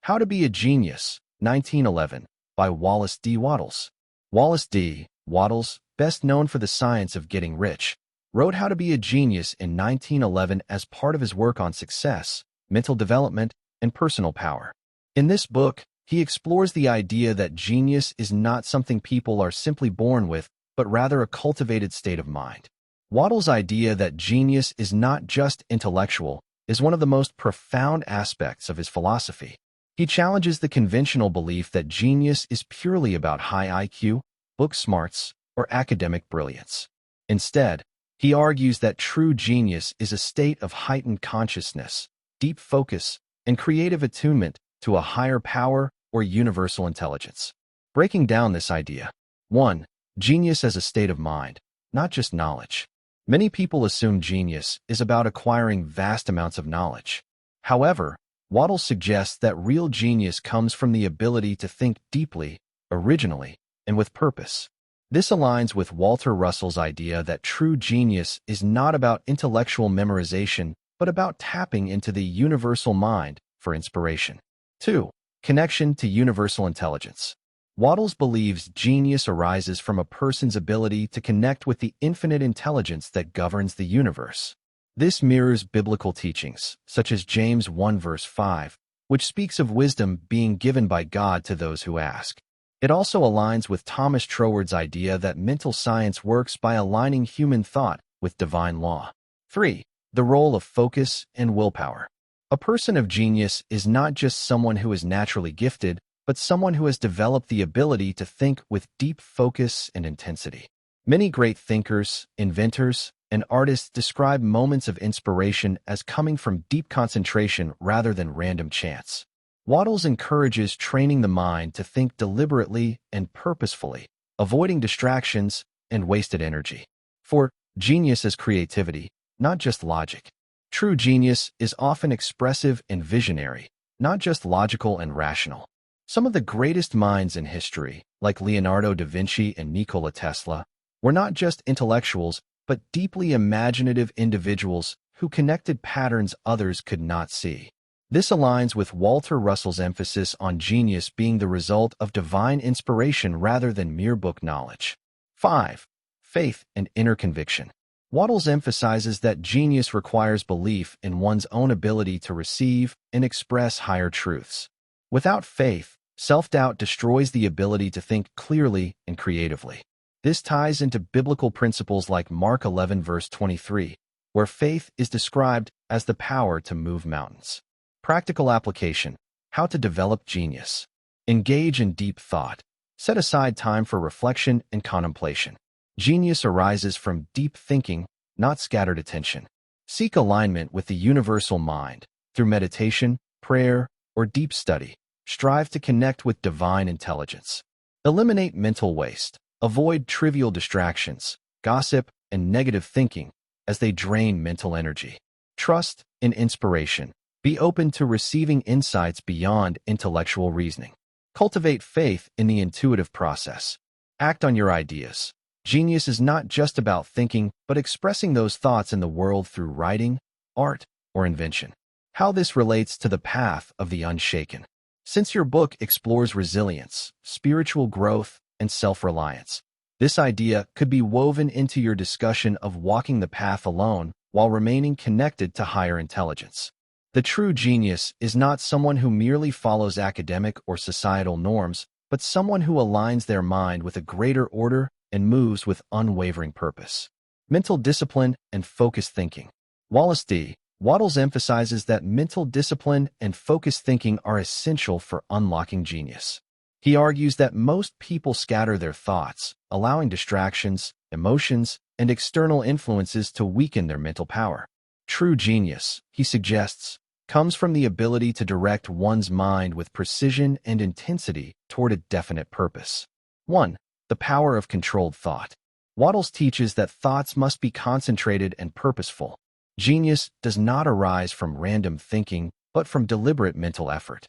How to Be a Genius, 1911, by Wallace-wattles. Wallace D. Wattles, best known for the science of getting rich, wrote How to Be a Genius in 1911 as part of his work on success, mental development, and personal power. In this book, he explores the idea that genius is not something people are simply born with, but rather a cultivated state of mind. Wattles' idea that genius is not just intellectual is one of the most profound aspects of his philosophy. He challenges the conventional belief that genius is purely about high IQ, book smarts, or academic brilliance. Instead, he argues that true genius is a state of heightened consciousness, deep focus, and creative attunement to a higher power or universal intelligence. Breaking down this idea. 1. Genius as a state of mind, not just knowledge. Many people assume genius is about acquiring vast amounts of knowledge. However, Wattles suggests that real genius comes from the ability to think deeply, originally, and with purpose. This aligns with Walter Russell's idea that true genius is not about intellectual memorization, but about tapping into the universal mind for inspiration. 2. Connection to universal intelligence. Wattles believes genius arises from a person's ability to connect with the infinite intelligence that governs the universe. This mirrors biblical teachings, such as James 1 verse 5, which speaks of wisdom being given by God to those who ask. It also aligns with Thomas Troward's idea that mental science works by aligning human thought with divine law. 3. The role of focus and willpower. A person of genius is not just someone who is naturally gifted, but someone who has developed the ability to think with deep focus and intensity. Many great thinkers, inventors, and artists describe moments of inspiration as coming from deep concentration rather than random chance. Wattles encourages training the mind to think deliberately and purposefully, avoiding distractions and wasted energy. 4. Genius as creativity, not just logic. True genius is often expressive and visionary, not just logical and rational. Some of the greatest minds in history, like Leonardo da Vinci and Nikola Tesla, were not just intellectuals, but deeply imaginative individuals who connected patterns others could not see. This aligns with Walter Russell's emphasis on genius being the result of divine inspiration rather than mere book knowledge. 5. Faith and inner conviction. Wattles emphasizes that genius requires belief in one's own ability to receive and express higher truths. Without faith, self-doubt destroys the ability to think clearly and creatively. This ties into biblical principles like Mark 11 verse 23, where faith is described as the power to move mountains. Practical application. How to develop genius. Engage in deep thought. Set aside time for reflection and contemplation. Genius arises from deep thinking, not scattered attention. Seek alignment with the universal mind through meditation, prayer, or deep study. Strive to connect with divine intelligence. Eliminate mental waste. Avoid trivial distractions, gossip, and negative thinking as they drain mental energy. Trust in inspiration. Be open to receiving insights beyond intellectual reasoning. Cultivate faith in the intuitive process. Act on your ideas. Genius is not just about thinking, but expressing those thoughts in the world through writing, art, or invention. How this relates to the path of the unshaken. Since your book explores resilience, spiritual growth, and self-reliance, this idea could be woven into your discussion of walking the path alone while remaining connected to higher intelligence. The true genius is not someone who merely follows academic or societal norms, but someone who aligns their mind with a greater order and moves with unwavering purpose. Mental discipline and focused thinking. Wallace D. Wattles emphasizes that mental discipline and focused thinking are essential for unlocking genius. He argues that most people scatter their thoughts, allowing distractions, emotions, and external influences to weaken their mental power. True genius, he suggests, comes from the ability to direct one's mind with precision and intensity toward a definite purpose. 1. The power of controlled thought. Wattles teaches that thoughts must be concentrated and purposeful. Genius does not arise from random thinking, but from deliberate mental effort.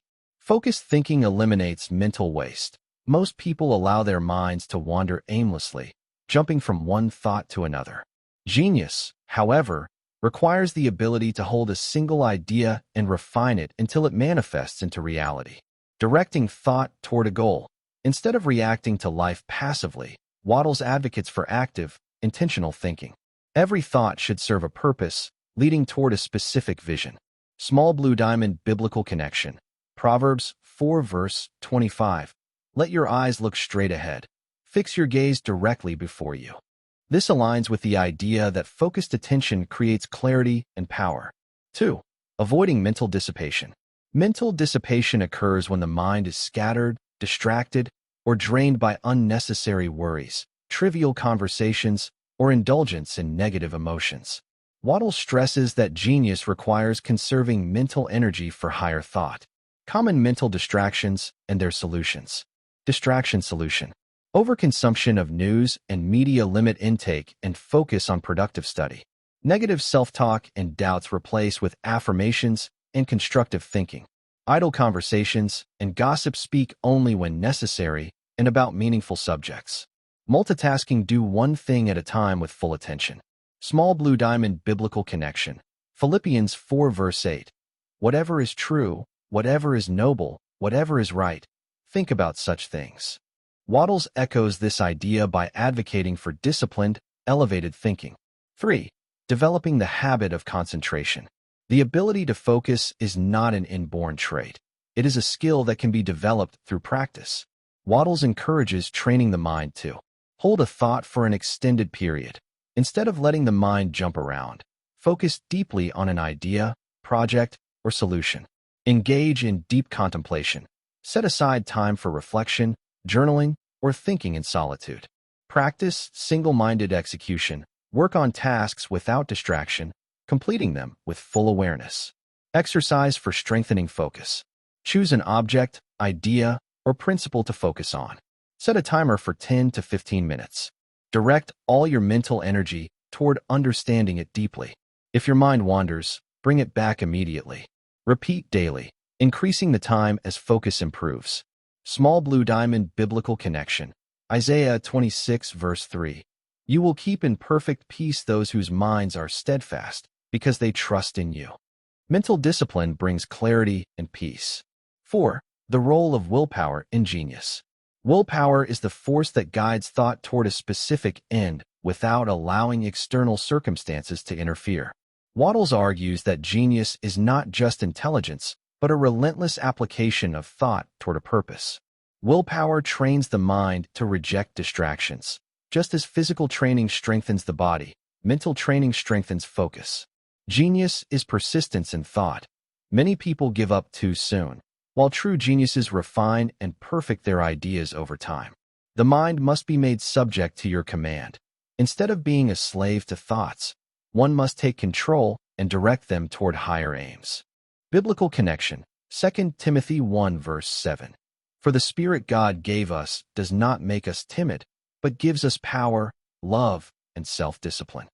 Focused thinking eliminates mental waste. Most people allow their minds to wander aimlessly, jumping from one thought to another. Genius, however, requires the ability to hold a single idea and refine it until it manifests into reality. directing thought toward a goal. Instead of reacting to life passively, Wattles advocates for active, intentional thinking. Every thought should serve a purpose, leading toward a specific vision. Small blue diamond biblical connection. Proverbs 4 verse 25. Let your eyes look straight ahead. Fix your gaze directly before you. This aligns with the idea that focused attention creates clarity and power. 2. Avoiding mental dissipation. Mental dissipation occurs when the mind is scattered, distracted, or drained by unnecessary worries, trivial conversations, or indulgence in negative emotions. Wattles stresses that genius requires conserving mental energy for higher thought. Common mental distractions and their solutions. Distraction solution. Overconsumption of news and media limit intake and focus on productive study. Negative self-talk and doubts replace with affirmations and constructive thinking. Idle conversations and gossip speak only when necessary and about meaningful subjects. Multitasking, do one thing at a time with full attention. Small blue diamond biblical connection. Philippians 4 verse 8. Whatever is true, whatever is noble, whatever is right, think about such things. Wattles echoes this idea by advocating for disciplined, elevated thinking. 3. Developing the habit of concentration. The ability to focus is not an inborn trait. It is a skill that can be developed through practice. Wattles encourages training the mind to hold a thought for an extended period. Instead of letting the mind jump around, focus deeply on an idea, project, or solution. Engage in deep contemplation. Set aside time for reflection, journaling, or thinking in solitude. Practice single-minded execution. Work on tasks without distraction, completing them with full awareness. Exercise for strengthening focus. Choose an object, idea, or principle to focus on. Set a timer for 10 to 15 minutes. Direct all your mental energy toward understanding it deeply. If your mind wanders, bring it back immediately. Repeat daily, increasing the time as focus improves. Small blue diamond biblical connection. Isaiah 26 verse 3. You will keep in perfect peace those whose minds are steadfast, because they trust in you. Mental discipline brings clarity and peace. 4. The role of willpower in genius. Willpower is the force that guides thought toward a specific end without allowing external circumstances to interfere. Wattles argues that genius is not just intelligence, but a relentless application of thought toward a purpose. Willpower trains the mind to reject distractions. Just as physical training strengthens the body, mental training strengthens focus. Genius is persistence in thought. Many people give up too soon, while true geniuses refine and perfect their ideas over time. The mind must be made subject to your command. Instead of being a slave to thoughts, one must take control and direct them toward higher aims. Biblical connection. 2 Timothy 1 verse 7. For the Spirit God gave us does not make us timid, but gives us power, love, and self-discipline.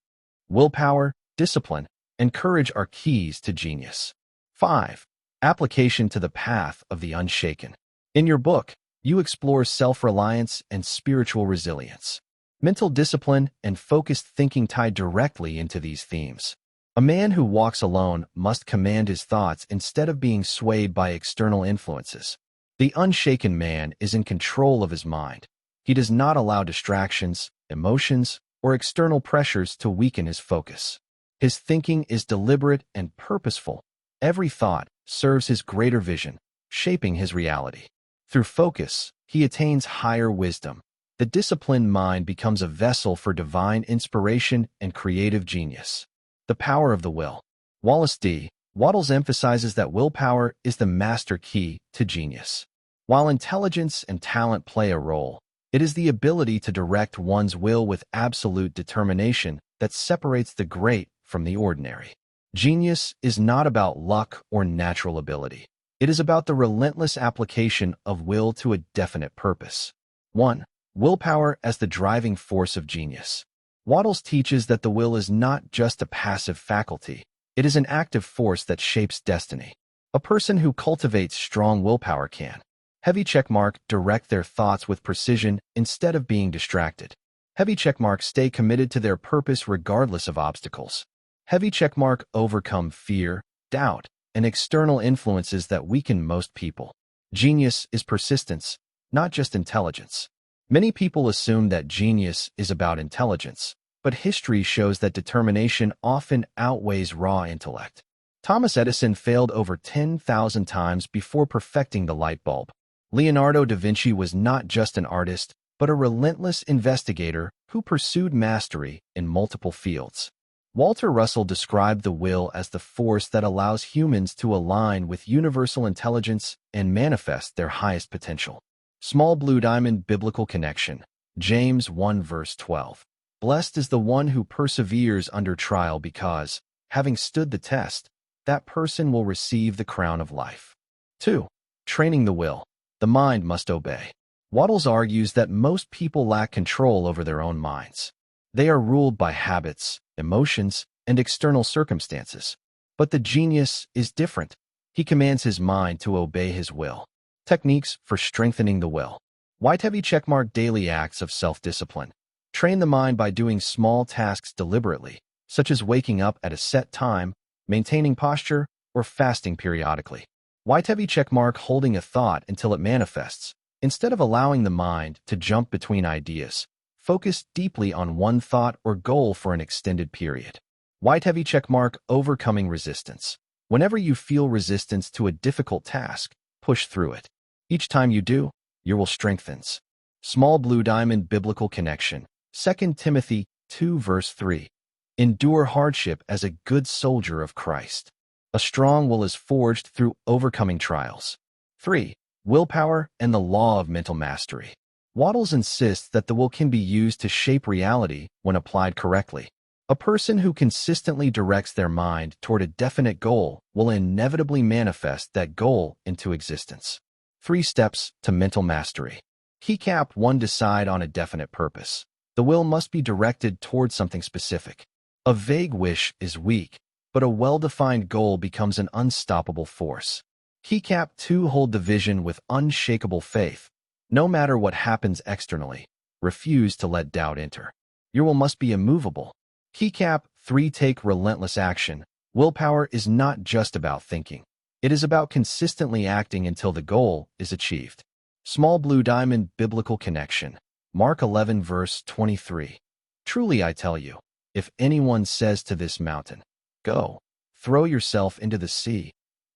Willpower, discipline, and courage are keys to genius. 5. Application to the path of the unshaken. In your book, you explore self-reliance and spiritual resilience. Mental discipline and focused thinking tie directly into these themes. A man who walks alone must command his thoughts instead of being swayed by external influences. The unshaken man is in control of his mind. He does not allow distractions, emotions, or external pressures to weaken his focus. His thinking is deliberate and purposeful. Every thought serves his greater vision, shaping his reality. Through focus, he attains higher wisdom. The disciplined mind becomes a vessel for divine inspiration and creative genius. The power of the will. Wattles emphasizes that willpower is the master key to genius. While intelligence and talent play a role, it is the ability to direct one's will with absolute determination that separates the great from the ordinary. Genius is not about luck or natural ability. It is about the relentless application of will to a definite purpose. 1. Willpower as the driving force of genius. Wattles teaches that the will is not just a passive faculty. It is an active force that shapes destiny. A person who cultivates strong willpower can heavy checkmark direct their thoughts with precision instead of being distracted. Heavy checkmark stay committed to their purpose regardless of obstacles. Heavy checkmark overcome fear, doubt, and external influences that weaken most people. Genius is persistence, not just intelligence. Many people assume that genius is about intelligence, but history shows that determination often outweighs raw intellect. Thomas Edison failed over 10,000 times before perfecting the light bulb. Leonardo da Vinci was not just an artist, but a relentless investigator who pursued mastery in multiple fields. Walter Russell described the will as the force that allows humans to align with universal intelligence and manifest their highest potential. Small blue diamond biblical connection. James 1 verse 12. Blessed is the one who perseveres under trial because, having stood the test, that person will receive the crown of life. 2. Training the will. The mind must obey. Wattles argues that most people lack control over their own minds. They are ruled by habits, emotions, and external circumstances. But the genius is different. He commands his mind to obey his will. Techniques for strengthening the will. White-heavy checkmark daily acts of self-discipline. Train the mind by doing small tasks deliberately, such as waking up at a set time, maintaining posture, or fasting periodically. White-heavy checkmark holding a thought until it manifests. Instead of allowing the mind to jump between ideas, focus deeply on one thought or goal for an extended period. White-heavy checkmark overcoming resistance. Whenever you feel resistance to a difficult task, push through it. Each time you do, your will strengthens. Small blue diamond biblical connection. 2 Timothy 2 verse 3. Endure hardship as a good soldier of Christ. A strong will is forged through overcoming trials. 3. Willpower and the law of mental mastery. Wattles insists that the will can be used to shape reality when applied correctly. A person who consistently directs their mind toward a definite goal will inevitably manifest that goal into existence. 3 steps to mental mastery. Keycap 1. Decide on a definite purpose. The will must be directed toward something specific. A vague wish is weak, but a well-defined goal becomes an unstoppable force. Keycap 2. Hold the vision with unshakable faith. No matter what happens externally, refuse to let doubt enter. Your will must be immovable. Keycap 3. Take relentless action. Willpower is not just about thinking. It is about consistently acting until the goal is achieved. Small blue diamond biblical connection. Mark 11 verse 23. Truly I tell you, if anyone says to this mountain, "Go, throw yourself into the sea,"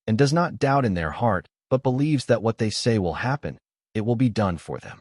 and does not doubt in their heart, but believes that what they say will happen, it will be done for them.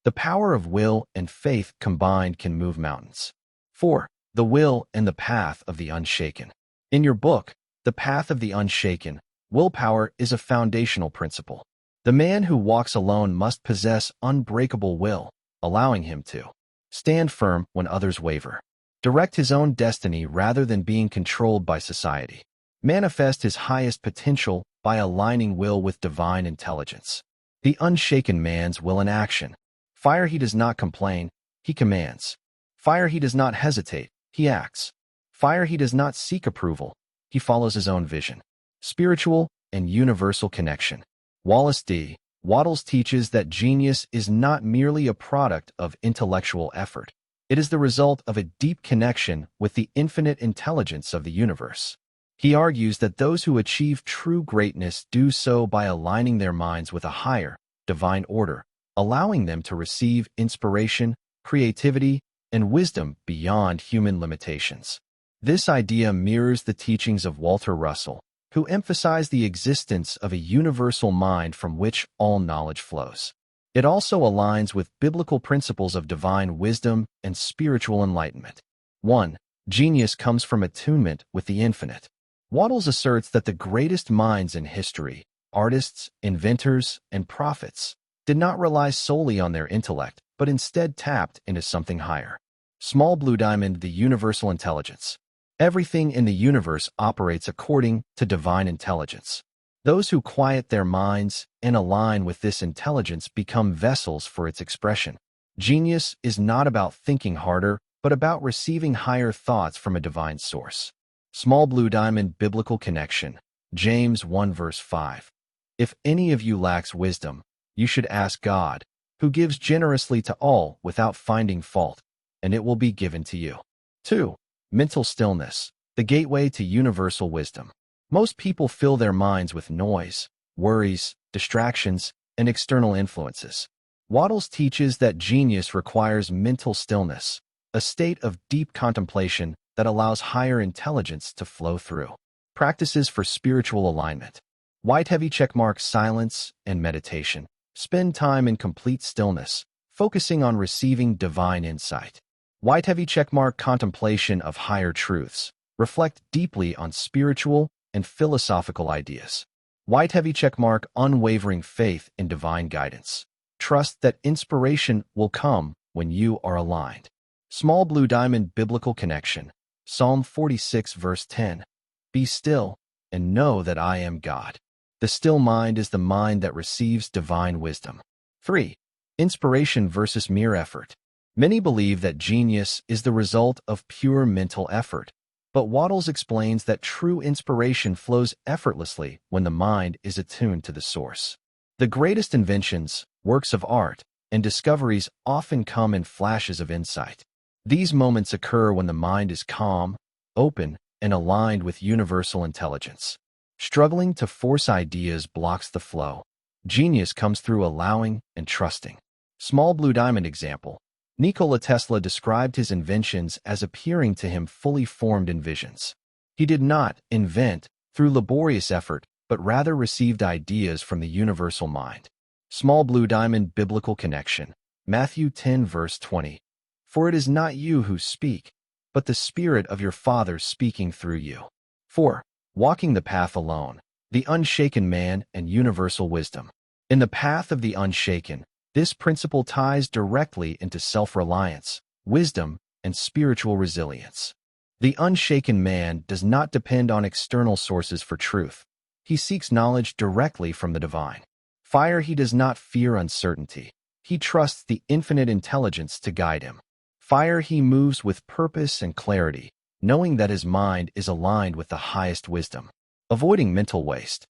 The power of will and faith combined can move mountains. 4. The will and the path of the unshaken. In your book, The Path of the Unshaken, willpower is a foundational principle. The man who walks alone must possess unbreakable will, allowing him to stand firm when others waver, direct his own destiny rather than being controlled by society, manifest his highest potential by aligning will with divine intelligence. The unshaken man's will in action. Fire he does not complain, he commands. Fire he does not hesitate, he acts. Fire he does not seek approval, he follows his own vision. Spiritual and universal connection. Wallace-Wattles teaches that genius is not merely a product of intellectual effort. It is the result of a deep connection with the infinite intelligence of the universe. He argues that those who achieve true greatness do so by aligning their minds with a higher, divine order, allowing them to receive inspiration, creativity, and wisdom beyond human limitations. This idea mirrors the teachings of Walter Russell, who emphasized the existence of a universal mind from which all knowledge flows. It also aligns with biblical principles of divine wisdom and spiritual enlightenment. 1. Genius comes from attunement with the infinite. Wattles asserts that the greatest minds in history, artists, inventors, and prophets, did not rely solely on their intellect, but instead tapped into something higher. Small blue diamond, the universal intelligence. Everything in the universe operates according to divine intelligence. Those who quiet their minds and align with this intelligence become vessels for its expression. Genius is not about thinking harder, but about receiving higher thoughts from a divine source. Small blue diamond biblical connection. James 1 verse 5. If any of you lacks wisdom, you should ask God, who gives generously to all without finding fault, and it will be given to you. 2. Mental stillness, the gateway to universal wisdom. Most people fill their minds with noise, worries, distractions, and external influences. Wattles teaches that genius requires mental stillness, a state of deep contemplation that allows higher intelligence to flow through. Practices for spiritual alignment. White heavy checkmark silence and meditation. Spend time in complete stillness, focusing on receiving divine insight. White heavy checkmark contemplation of higher truths. Reflect deeply on spiritual and philosophical ideas. White heavy checkmark unwavering faith in divine guidance. Trust that inspiration will come when you are aligned. Small blue diamond biblical connection. Psalm 46 verse 10. Be still and know that I am God. The still mind is the mind that receives divine wisdom. 3. Inspiration versus mere effort. Many believe that genius is the result of pure mental effort, but Wattles explains that true inspiration flows effortlessly when the mind is attuned to the source. The greatest inventions, works of art, and discoveries often come in flashes of insight. These moments occur when the mind is calm, open, and aligned with universal intelligence. Struggling to force ideas blocks the flow. Genius comes through allowing and trusting. Small blue diamond example. Nikola Tesla described his inventions as appearing to him fully formed in visions. He did not invent through laborious effort, but rather received ideas from the universal mind. Small blue diamond biblical connection. Matthew 10 verse 20. For it is not you who speak, but the Spirit of your Father speaking through you. 4. Walking the path alone. The unshaken man and universal wisdom. In the path of the unshaken, this principle ties directly into self-reliance, wisdom, and spiritual resilience. The unshaken man does not depend on external sources for truth. He seeks knowledge directly from the divine. Fire, he does not fear uncertainty. He trusts the infinite intelligence to guide him. Fire, he moves with purpose and clarity, knowing that his mind is aligned with the highest wisdom. Avoiding mental waste.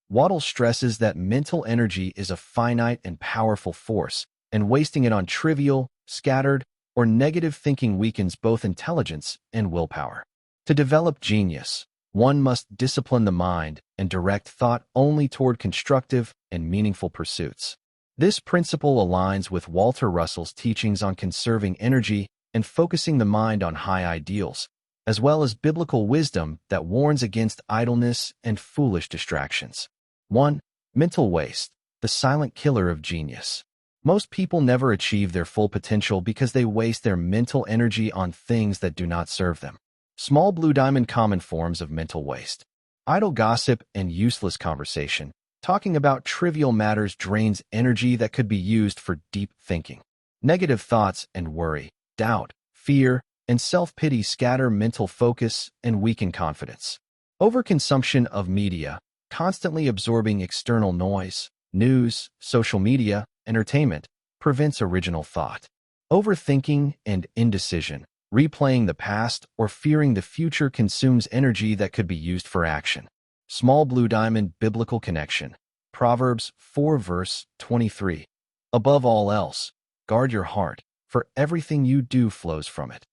Wattles stresses that mental energy is a finite and powerful force, and wasting it on trivial, scattered, or negative thinking weakens both intelligence and willpower. To develop genius, one must discipline the mind and direct thought only toward constructive and meaningful pursuits. This principle aligns with Walter Russell's teachings on conserving energy and focusing the mind on high ideals, as well as biblical wisdom that warns against idleness and foolish distractions. 1. Mental waste, the silent killer of genius. Most people never achieve their full potential because they waste their mental energy on things that do not serve them. Small blue diamond common forms of mental waste. Idle gossip and useless conversation. Talking about trivial matters drains energy that could be used for deep thinking. Negative thoughts and worry, doubt, fear, and self-pity scatter mental focus and weaken confidence. Overconsumption of media, constantly absorbing external noise, news, social media, entertainment, prevents original thought. Overthinking and indecision, replaying the past or fearing the future consumes energy that could be used for action. Small blue diamond biblical connection. Proverbs 4 verse 23. Above all else, guard your heart, for everything you do flows from it.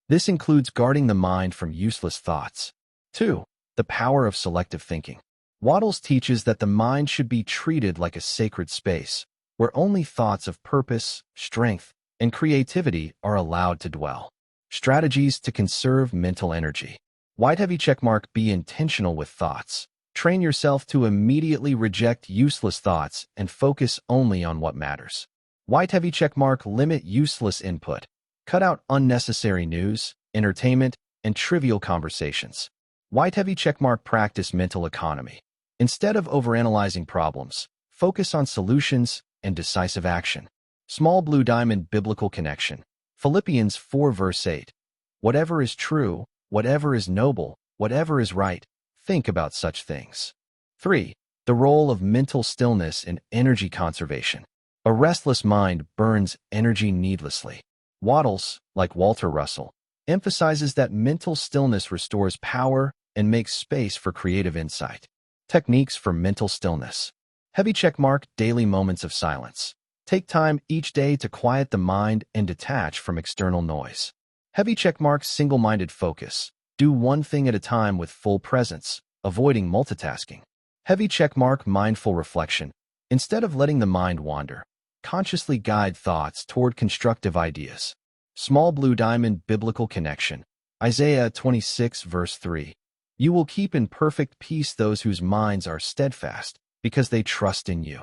This includes guarding the mind from useless thoughts. 2. The power of selective thinking. Wattles teaches that the mind should be treated like a sacred space, where only thoughts of purpose, strength, and creativity are allowed to dwell. Strategies to conserve mental energy. White heavy checkmark. Be intentional with thoughts. Train yourself to immediately reject useless thoughts and focus only on what matters. White heavy checkmark. Limit useless input. Cut out unnecessary news, entertainment, and trivial conversations. White heavy checkmark. Practice mental economy. Instead of overanalyzing problems, focus on solutions and decisive action. Small blue diamond biblical connection. Philippians 4 verse 8. Whatever is true, whatever is noble, whatever is right, think about such things. 3. The role of mental stillness in energy conservation. A restless mind burns energy needlessly. Wattles, like Walter Russell, emphasizes that mental stillness restores power and makes space for creative insight. Techniques for mental stillness. Heavy checkmark. Daily moments of silence. Take time each day to quiet the mind and detach from external noise. Heavy checkmark. Single-minded focus. Do one thing at a time with full presence, avoiding multitasking. Heavy checkmark mindful reflection. Instead of letting the mind wander, consciously guide thoughts toward constructive ideas. Small blue diamond biblical connection. Isaiah 26 verse 3. You will keep in perfect peace those whose minds are steadfast, because they trust in you.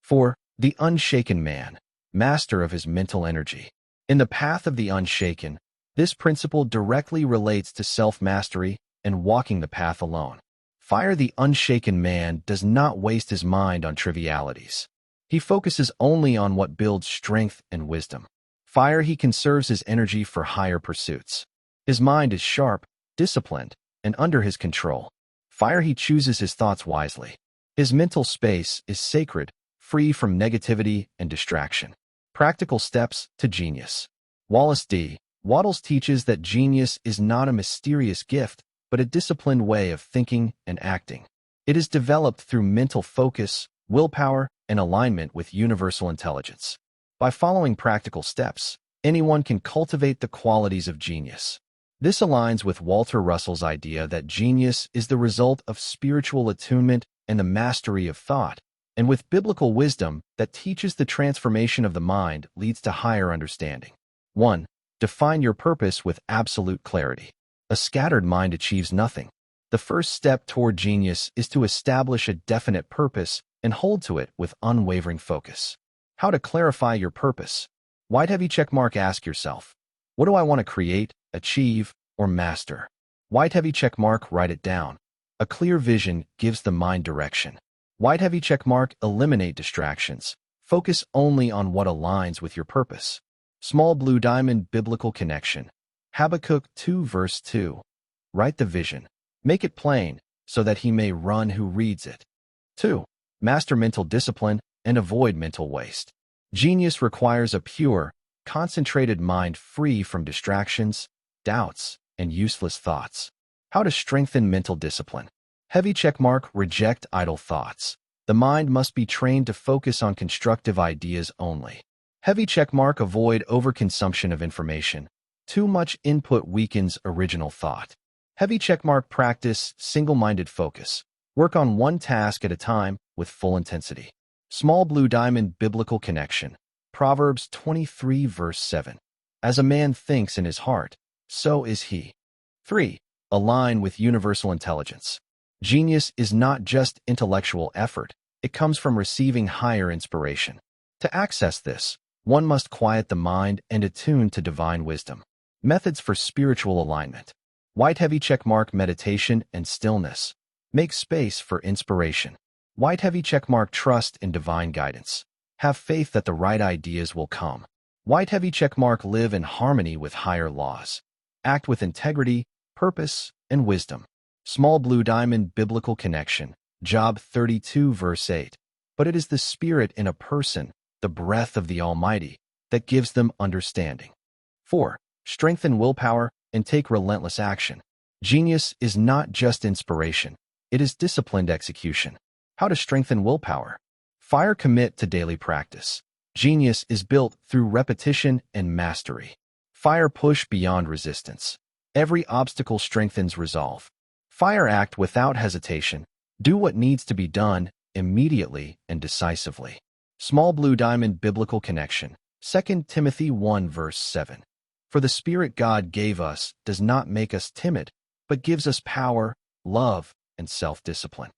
4. The unshaken man, master of his mental energy. In the path of the unshaken, this principle directly relates to self-mastery and walking the path alone. Fire the unshaken man does not waste his mind on trivialities. He focuses only on what builds strength and wisdom. Fire he conserves his energy for higher pursuits. His mind is sharp, disciplined, and under his control. Fire he chooses his thoughts wisely. His mental space is sacred, free from negativity and distraction. Practical steps to genius. Wallace-Wattles teaches that genius is not a mysterious gift, but a disciplined way of thinking and acting. It is developed through mental focus, willpower, and alignment with universal intelligence. By following practical steps, anyone can cultivate the qualities of genius. This aligns with Walter Russell's idea that genius is the result of spiritual attunement and the mastery of thought, and with biblical wisdom that teaches the transformation of the mind leads to higher understanding. 1. Define your purpose with absolute clarity. A scattered mind achieves nothing. The first step toward genius is to establish a definite purpose and hold to it with unwavering focus. How to clarify your purpose. White heavy checkmark. Ask yourself, what do I want to create, achieve, or master? White heavy checkmark. Write it down. A clear vision gives the mind direction. White heavy checkmark. Eliminate distractions. Focus only on what aligns with your purpose. Small blue diamond biblical connection. Habakkuk 2 verse 2. Write the vision. Make it plain, so that he may run who reads it. 2. Master mental discipline and avoid mental waste. Genius requires a pure, concentrated mind free from distractions, doubts, and useless thoughts. How to strengthen mental discipline. Heavy checkmark. Reject idle thoughts. The mind must be trained to focus on constructive ideas only. Heavy checkmark. Avoid overconsumption of information. Too much input weakens original thought. Heavy checkmark. Practice single-minded focus. Work on one task at a time with full intensity. Small blue diamond biblical connection. Proverbs 23 verse 7. As a man thinks in his heart, so is he. 3. Align with universal intelligence. Genius is not just intellectual effort. It comes from receiving higher inspiration. To access this, one must quiet the mind and attune to divine wisdom. Methods for spiritual alignment. White heavy checkmark. Meditation and stillness. Make space for inspiration. White heavy checkmark. Trust in divine guidance. Have faith that the right ideas will come. White heavy checkmark. Live in harmony with higher laws. Act with integrity, purpose, and wisdom. Small blue diamond biblical connection. Job 32 verse 8. But it is the spirit in a person, the breath of the Almighty, that gives them understanding. 4. Strengthen willpower and take relentless action. Genius is not just inspiration. It is disciplined execution. How to strengthen willpower. Fire commit to daily practice. Genius is built through repetition and mastery. Fire push beyond resistance. Every obstacle strengthens resolve. Fire act without hesitation. Do what needs to be done immediately and decisively. Small blue diamond biblical connection. 2 Timothy 1 verse 7. For the Spirit God gave us does not make us timid, but gives us power, love, and self-discipline.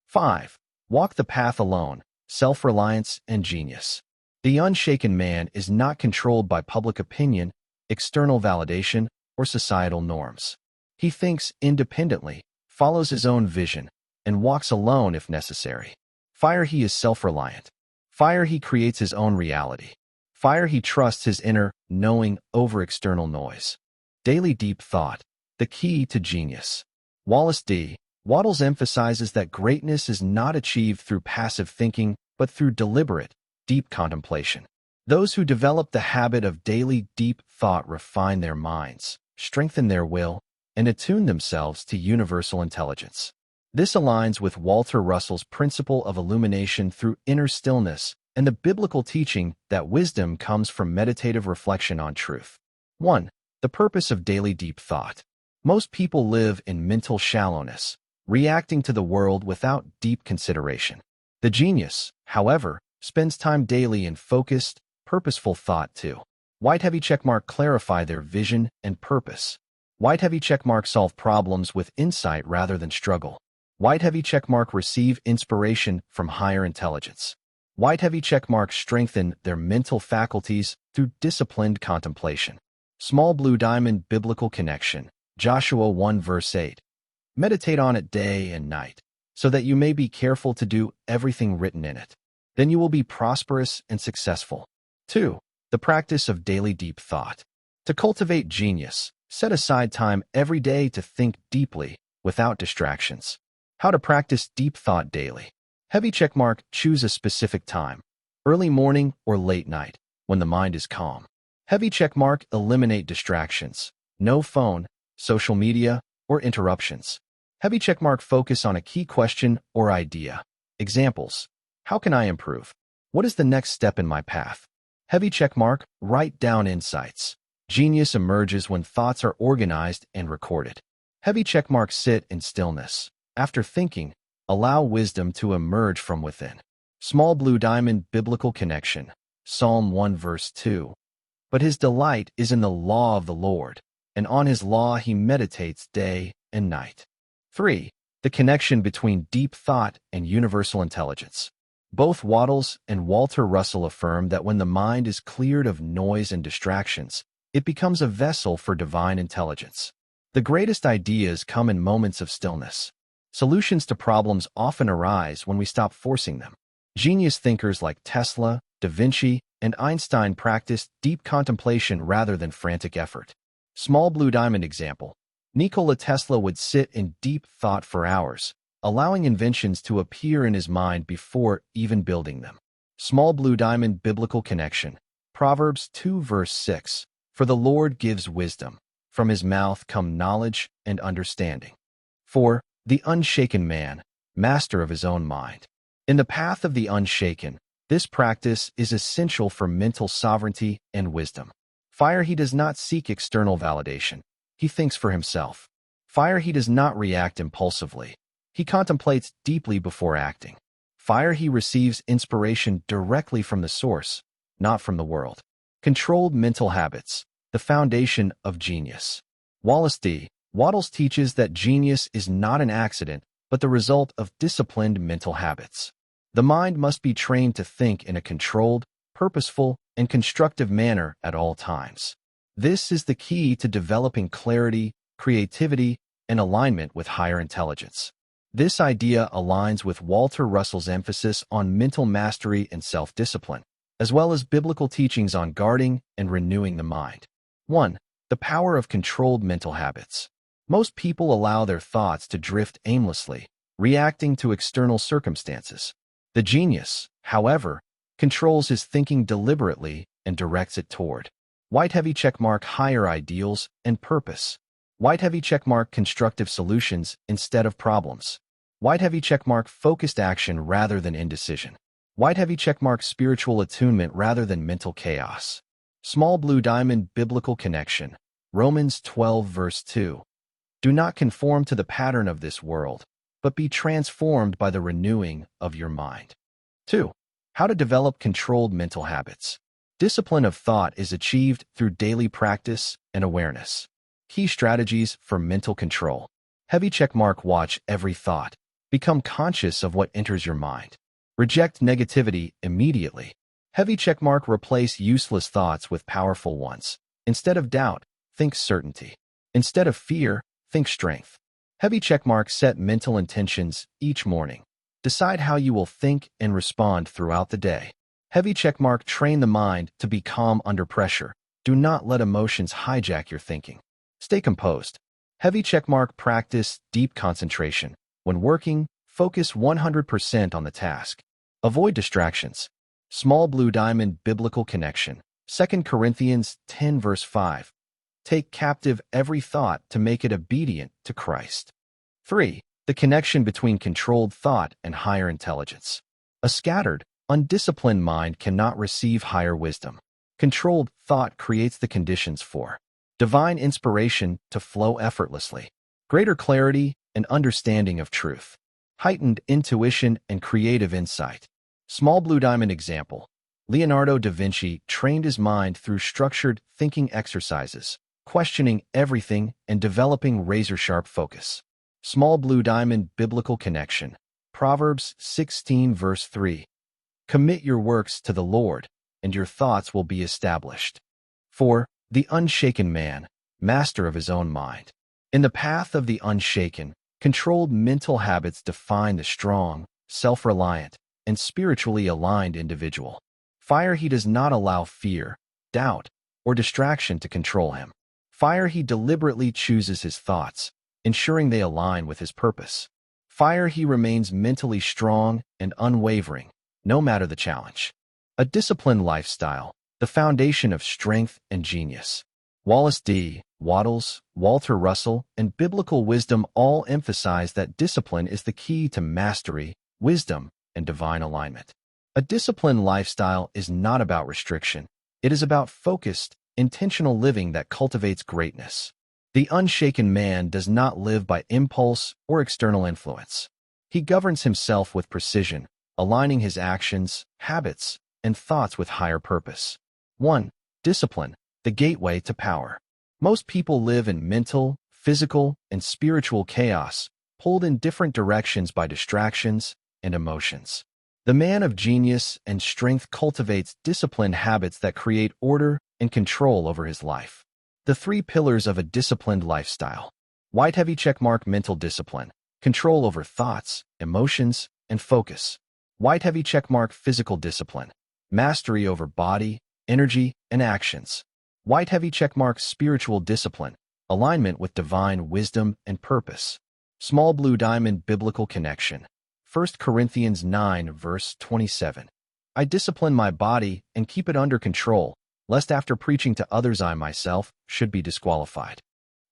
5. Walk the path alone. Self-reliance and genius. The unshaken man is not controlled by public opinion, external validation, or societal norms. He thinks independently, follows his own vision, and walks alone if necessary. Fire he is self-reliant. Fire he creates his own reality. Fire he trusts his inner knowing over external noise. Daily deep thought. The key to genius. Wallace-Wattles emphasizes that greatness is not achieved through passive thinking, but through deliberate, deep contemplation. Those who develop the habit of daily deep thought refine their minds, strengthen their will, and attune themselves to universal intelligence. This aligns with Walter Russell's principle of illumination through inner stillness and the biblical teaching that wisdom comes from meditative reflection on truth. 1. The purpose of daily deep thought. Most people live in mental shallowness, reacting to the world without deep consideration. The genius, however, spends time daily in focused, purposeful thought too. White heavy checkmark clarify their vision and purpose. White heavy checkmark solve problems with insight rather than struggle. White heavy checkmark receive inspiration from higher intelligence. White heavy checkmark strengthen their mental faculties through disciplined contemplation. Small blue diamond biblical connection. Joshua 1 verse 8. Meditate on it day and night, so that you may be careful to do everything written in it. Then you will be prosperous and successful. 2. The practice of daily deep thought. To cultivate genius, set aside time every day to think deeply, without distractions. How to practice deep thought daily. Heavy checkmark, choose a specific time, early morning or late night, when the mind is calm. Heavy checkmark, eliminate distractions, no phone, social media, or interruptions. Heavy checkmark, focus on a key question or idea. Examples: how can I improve? What is the next step in my path? Heavy checkmark, write down insights. Genius emerges when thoughts are organized and recorded. Heavy checkmark, sit in stillness. After thinking, allow wisdom to emerge from within. Small blue diamond biblical connection. Psalm 1 verse 2. But his delight is in the law of the Lord, and on his law he meditates day and night. 3. The connection between deep thought and universal intelligence. Both Wattles and Walter Russell affirm that when the mind is cleared of noise and distractions, it becomes a vessel for divine intelligence. The greatest ideas come in moments of stillness. Solutions to problems often arise when we stop forcing them. Genius thinkers like Tesla, Da Vinci, and Einstein practiced deep contemplation rather than frantic effort. Small blue diamond example. Nikola Tesla would sit in deep thought for hours, allowing inventions to appear in his mind before even building them. Small blue diamond biblical connection. Proverbs 2 verse 6. For the Lord gives wisdom. From his mouth come knowledge and understanding. 4. The unshaken man, master of his own mind. In the path of the unshaken, this practice is essential for mental sovereignty and wisdom. Fire, he does not seek external validation. He thinks for himself. Fire, he does not react impulsively. He contemplates deeply before acting. Fire, he receives inspiration directly from the source, not from the world. Controlled mental habits, the foundation of genius. Wallace-Wattles teaches that genius is not an accident, but the result of disciplined mental habits. The mind must be trained to think in a controlled, purposeful, and constructive manner at all times. This is the key to developing clarity, creativity, and alignment with higher intelligence. This idea aligns with Walter Russell's emphasis on mental mastery and self-discipline, as well as biblical teachings on guarding and renewing the mind. 1. The power of controlled mental habits. Most people allow their thoughts to drift aimlessly, reacting to external circumstances. The genius, however, controls his thinking deliberately and directs it toward white heavy checkmark higher ideals and purpose. White heavy checkmark constructive solutions instead of problems. White heavy checkmark focused action rather than indecision. White heavy checkmark spiritual attunement rather than mental chaos. Small blue diamond biblical connection. Romans 12 verse 2. Do not conform to the pattern of this world, but be transformed by the renewing of your mind. 2. How to develop controlled mental habits. Discipline of thought is achieved through daily practice and awareness. Key strategies for mental control. Heavy checkmark watch every thought. Become conscious of what enters your mind. Reject negativity immediately. Heavy checkmark replace useless thoughts with powerful ones. Instead of doubt, think certainty. Instead of fear, think strength. Heavy checkmark set mental intentions each morning. Decide how you will think and respond throughout the day. Heavy checkmark train the mind to be calm under pressure. Do not let emotions hijack your thinking. Stay composed. Heavy checkmark practice deep concentration. When working, focus 100% on the task. Avoid distractions. Small blue diamond biblical connection. 2 Corinthians 10 verse 5. Take captive every thought to make it obedient to Christ. 3. The connection between controlled thought and higher intelligence. A scattered, undisciplined mind cannot receive higher wisdom. Controlled thought creates the conditions for divine inspiration to flow effortlessly. Greater clarity, and understanding of truth. Heightened intuition and creative insight. Small blue diamond example. Leonardo da Vinci trained his mind through structured thinking exercises, questioning everything and developing razor-sharp focus. Small blue diamond biblical connection. Proverbs 16 verse 3. Commit your works to the Lord, and your thoughts will be established. 4. The unshaken man, master of his own mind. In the path of the unshaken, controlled mental habits define the strong, self-reliant, and spiritually aligned individual. Fire he does not allow fear, doubt, or distraction to control him. Fire he deliberately chooses his thoughts, ensuring they align with his purpose. Fire he remains mentally strong and unwavering, no matter the challenge. A disciplined lifestyle, the foundation of strength and genius. Wallace-Wattles, Walter Russell, and biblical wisdom all emphasize that discipline is the key to mastery, wisdom, and divine alignment. A disciplined lifestyle is not about restriction. It is about focused, intentional living that cultivates greatness. The unshaken man does not live by impulse or external influence. He governs himself with precision, aligning his actions, habits, and thoughts with higher purpose. 1. Discipline, the gateway to power. Most people live in mental, physical, and spiritual chaos, pulled in different directions by distractions and emotions. The man of genius and strength cultivates disciplined habits that create order and control over his life. The 3 pillars of a disciplined lifestyle. White heavy checkmark mental discipline, control over thoughts, emotions, and focus. White heavy checkmark physical discipline, mastery over body, energy, and actions. White heavy checkmark spiritual discipline, alignment with divine wisdom and purpose. Small blue diamond biblical connection. 1 Corinthians 9 verse 27. I discipline my body and keep it under control, lest after preaching to others I myself should be disqualified.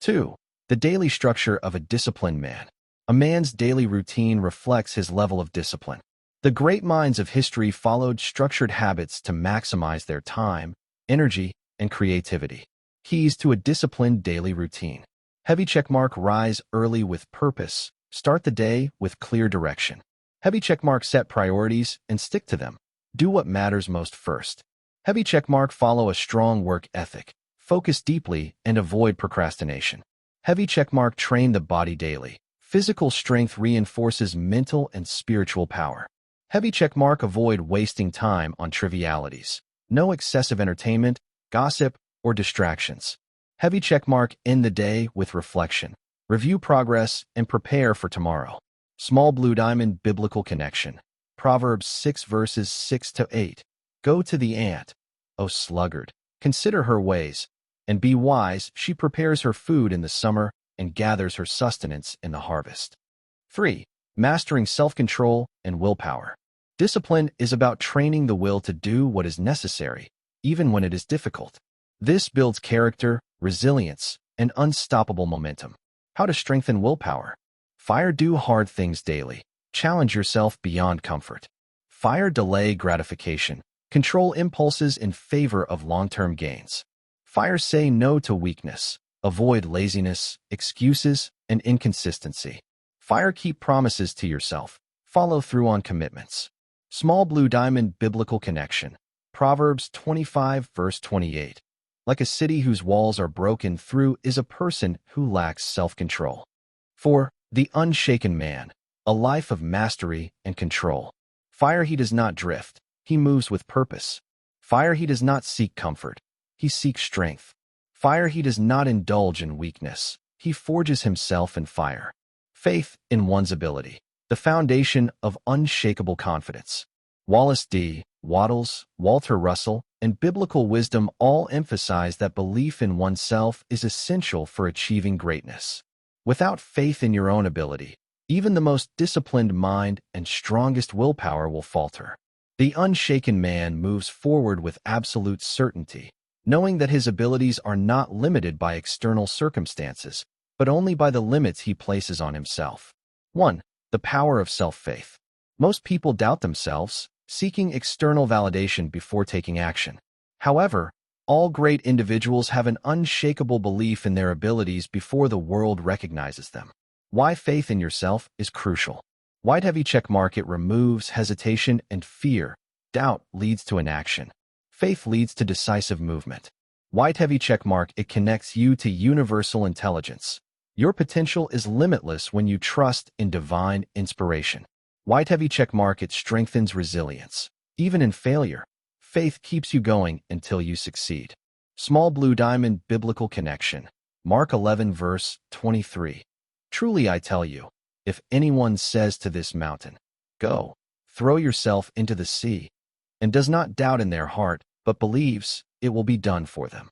2. The daily structure of a disciplined man. A man's daily routine reflects his level of discipline. The great minds of history followed structured habits to maximize their time, energy, and creativity. Keys to a disciplined daily routine. Heavy checkmark rise early with purpose. Start the day with clear direction. Heavy checkmark set priorities and stick to them. Do what matters most first. Heavy checkmark follow a strong work ethic. Focus deeply and avoid procrastination. Heavy checkmark train the body daily. Physical strength reinforces mental and spiritual power. Heavy checkmark avoid wasting time on trivialities. No excessive entertainment, gossip, or distractions. Heavy checkmark end the day with reflection. Review progress and prepare for tomorrow. Small blue diamond biblical connection. Proverbs 6 verses 6 to 8. Go to the ant, O sluggard, consider her ways, and be wise. She prepares her food in the summer and gathers her sustenance in the harvest. 3. Mastering self-control and willpower. Discipline is about training the will to do what is necessary, even when it is difficult. This builds character, resilience, and unstoppable momentum. How to strengthen willpower. Fire do hard things daily. Challenge yourself beyond comfort. Fire delay gratification. Control impulses in favor of long-term gains. Fire say no to weakness. Avoid laziness, excuses, and inconsistency. Fire keep promises to yourself. Follow through on commitments. Small blue diamond biblical connection. Proverbs 25 verse 28. Like a city whose walls are broken through is a person who lacks self-control. 4. The unshaken man. A life of mastery and control. Fire he does not drift. He moves with purpose. Fire he does not seek comfort. He seeks strength. Fire he does not indulge in weakness. He forges himself in fire. Faith in one's ability. The foundation of unshakable confidence. Wallace-Wattles, Walter Russell, and biblical wisdom all emphasize that belief in oneself is essential for achieving greatness. Without faith in your own ability, even the most disciplined mind and strongest willpower will falter. The unshaken man moves forward with absolute certainty, knowing that his abilities are not limited by external circumstances, but only by the limits he places on himself. 1. The power of self-faith. Most people doubt themselves, seeking external validation before taking action. However, all great individuals have an unshakable belief in their abilities before the world recognizes them. Why faith in yourself is crucial. White heavy check mark. It removes hesitation and fear. Doubt leads to inaction. Faith leads to decisive movement. White heavy check mark. It connects you to universal intelligence. Your potential is limitless when you trust in divine inspiration. White heavy check mark. It strengthens resilience. Even in failure, faith keeps you going until you succeed. Small blue diamond. Biblical connection. Mark 11 verse 23. Truly I tell you, if anyone says to this mountain, go, throw yourself into the sea, and does not doubt in their heart, but believes, it will be done for them.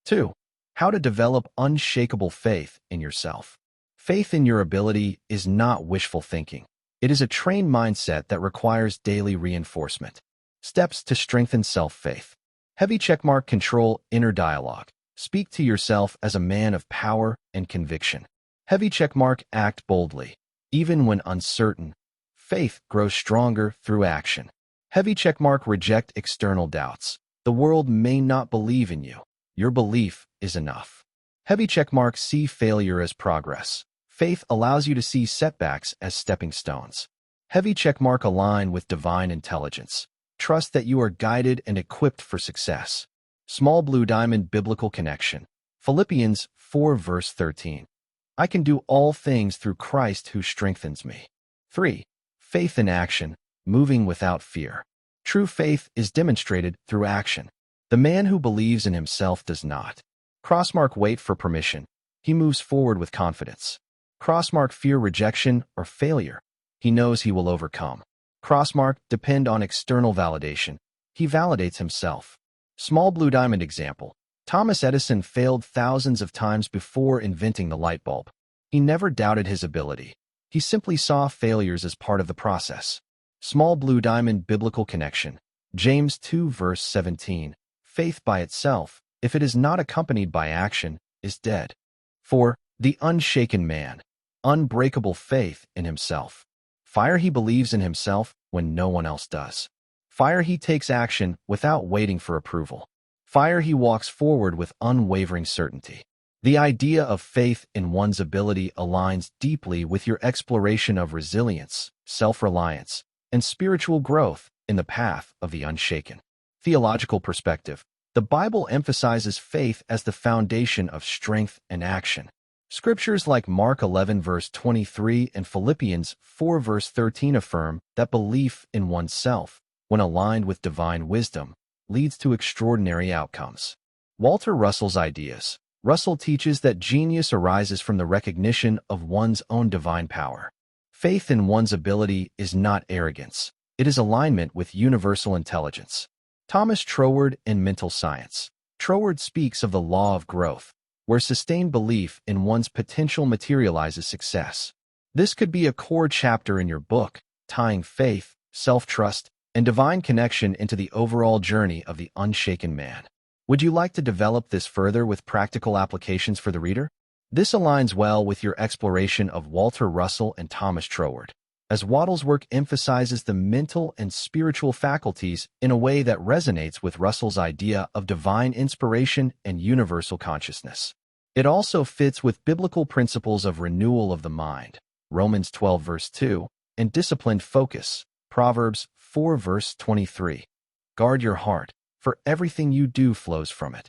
2. How to develop unshakable faith in yourself. Faith in your ability is not wishful thinking. It is a trained mindset that requires daily reinforcement. Steps to strengthen self-faith. Heavy checkmark. Control inner dialogue. Speak to yourself as a man of power and conviction. Heavy checkmark. Act boldly. Even when uncertain, faith grows stronger through action. Heavy checkmark. Reject external doubts. The world may not believe in you. Your belief is enough. Heavy checkmark. See failure as progress. Faith allows you to see setbacks as stepping stones. Heavy checkmark. Align with divine intelligence. Trust that you are guided and equipped for success. Small blue diamond. Biblical connection. Philippians 4 verse 13. I can do all things through Christ who strengthens me. 3. Faith in action. Moving without fear. True faith is demonstrated through action. The man who believes in himself does not. Crossmark. Wait for permission. He moves forward with confidence. Crossmark. Fear rejection or failure. He knows he will overcome. Crossmark. Depend on external validation. He validates himself. Small blue diamond example. Thomas Edison failed thousands of times before inventing the light bulb. He never doubted his ability. He simply saw failures as part of the process. Small blue diamond. Biblical connection. James 2 verse 17. Faith by itself, if it is not accompanied by action, is dead. 4. The unshaken man. Unbreakable faith in himself. Fire. He believes in himself when no one else does. Fire. He takes action without waiting for approval. Fire. He walks forward with unwavering certainty. The idea of faith in one's ability aligns deeply with your exploration of resilience, self-reliance, and spiritual growth in the path of the unshaken. Theological perspective. The Bible emphasizes faith as the foundation of strength and action. Scriptures like Mark 11 verse 23 and Philippians 4 verse 13 affirm that belief in oneself, when aligned with divine wisdom, leads to extraordinary outcomes. Walter Russell's ideas. Russell teaches that genius arises from the recognition of one's own divine power. Faith in one's ability is not arrogance. It is alignment with universal intelligence. Thomas Troward in Mental Science. Troward speaks of the law of growth, where sustained belief in one's potential materializes success. This could be a core chapter in your book, tying faith, self-trust, and divine connection into the overall journey of the unshaken man. Would you like to develop this further with practical applications for the reader? This aligns well with your exploration of Walter Russell and Thomas Troward, as Wattles' work emphasizes the mental and spiritual faculties in a way that resonates with Russell's idea of divine inspiration and universal consciousness. It also fits with biblical principles of renewal of the mind, Romans 12 verse 2, and disciplined focus, Proverbs 4 verse 23. Guard your heart, for everything you do flows from it.